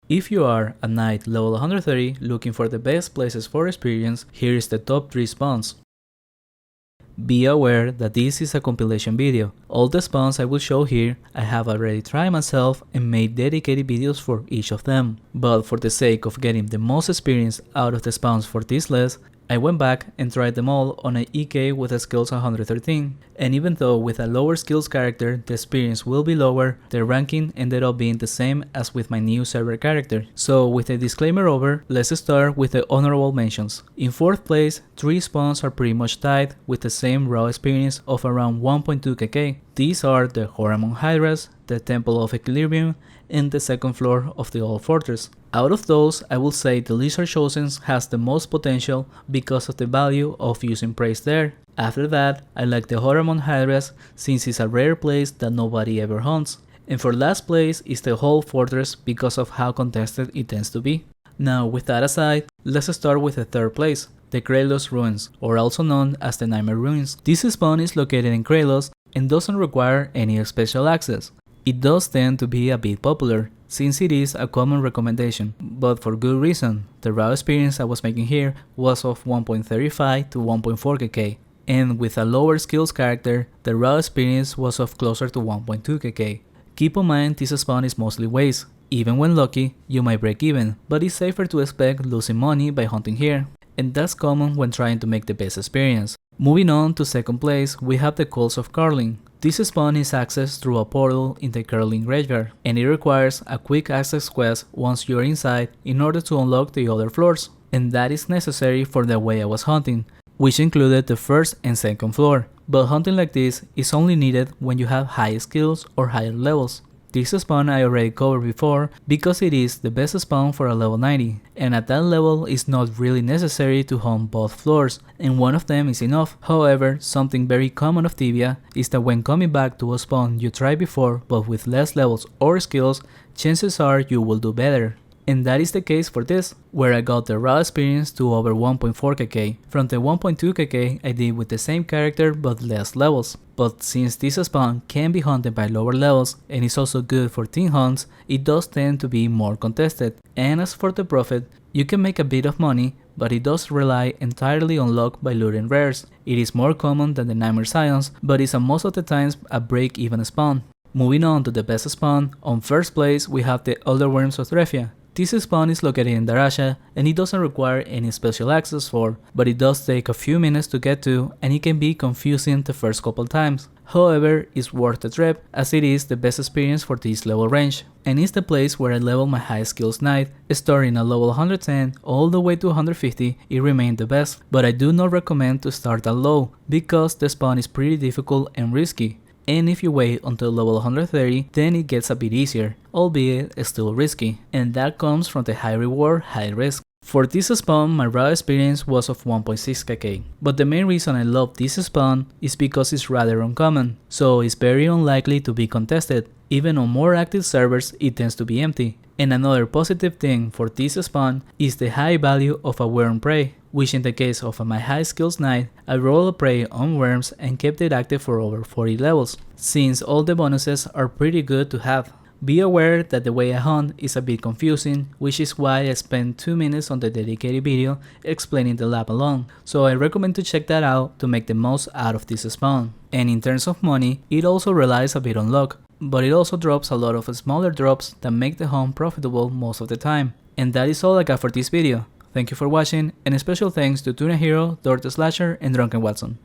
If you are a knight level 130 looking for the best places for experience, here is the top 3 spawns. Be aware that this is a compilation video. All the spawns I will show here, I have already tried myself and made dedicated videos for each of them. But for the sake of getting the most experience out of the spawns for this list, I went back and tried them all on an EK with a skills 113, and even though with a lower skills character the experience will be lower, the ranking ended up being the same as with my new server character. So with the disclaimer over, let's start with the honorable mentions. In 4th place, 3 spawns are pretty much tied with the same raw experience of around 1.2 kk. These are the Horamon Hydras, the Temple of Equilibrium, and the 2nd floor of the Old Fortress. Out of those, I will say the Lizard Chosen has the most potential because of the value of using praise there. After that, I like the Horamon Hydras since it's a rare place that nobody ever hunts. And for last place is the Old Fortress because of how contested it tends to be. Now with that aside, let's start with the 3rd place, the Kralos Ruins, or also known as the Nightmare Ruins. This spawn is located in Kralos and doesn't require any special access. It does tend to be a bit popular, since it is a common recommendation, but for good reason. The raw experience I was making here was of 1.35 to 1.4 kk, and with a lower skills character, the raw experience was of closer to 1.2 kk. Keep in mind this spawn is mostly waste. Even when lucky, you might break even, but it's safer to expect losing money by hunting here, and that's common when trying to make the best experience. Moving on to 2nd place, we have the Calls of Carling. This spawn is accessed through a portal in the Carling Graveyard, and it requires a quick access quest once you're inside in order to unlock the other floors, and that is necessary for the way I was hunting, which included the 1st and 2nd floor, but hunting like this is only needed when you have high skills or higher levels. This spawn I already covered before because it is the best spawn for a level 90, and at that level it's not really necessary to hunt both floors, and one of them is enough. However, something very common of Tibia is that when coming back to a spawn you tried before but with less levels or skills, chances are you will do better. And that is the case for this, where I got the raw experience to over 1.4 kk, from the 1.2 kk I did with the same character but less levels. But since this spawn can be hunted by lower levels and is also good for team hunts, it does tend to be more contested. And as for the profit, you can make a bit of money, but it does rely entirely on luck by looting rares. It is more common than the Nightmare Scions, but is most of the times a break-even spawn. Moving on to the best spawn, on 1st place we have the Elderworms of Drefia. This spawn is located in Darasha and it doesn't require any special access for, but it does take a few minutes to get to and it can be confusing the first couple times. However, it's worth the trip as it is the best experience for this level range, and it's the place where I level my high skills knight. Starting at level 110 all the way to 150, it remained the best, but I do not recommend to start that low because the spawn is pretty difficult and risky. And if you wait until level 130, then it gets a bit easier, albeit still risky, and that comes from the high reward, high risk. For this spawn, my raw experience was of 1.6 kk, but the main reason I love this spawn is because it's rather uncommon, so it's very unlikely to be contested. Even on more active servers, it tends to be empty. And another positive thing for this spawn is the high value of a worm prey, which in the case of my high skills knight, I rolled a prey on worms and kept it active for over 40 levels, since all the bonuses are pretty good to have. Be aware that the way I hunt is a bit confusing, which is why I spent 2 minutes on the dedicated video explaining the lab alone, so I recommend to check that out to make the most out of this spawn. And in terms of money, it also relies a bit on luck, but it also drops a lot of smaller drops that make the hunt profitable most of the time. And that is all I got for this video. Thank you for watching, and a special thanks to Tuna Hero, Dorte Slasher, and Drunken Watson.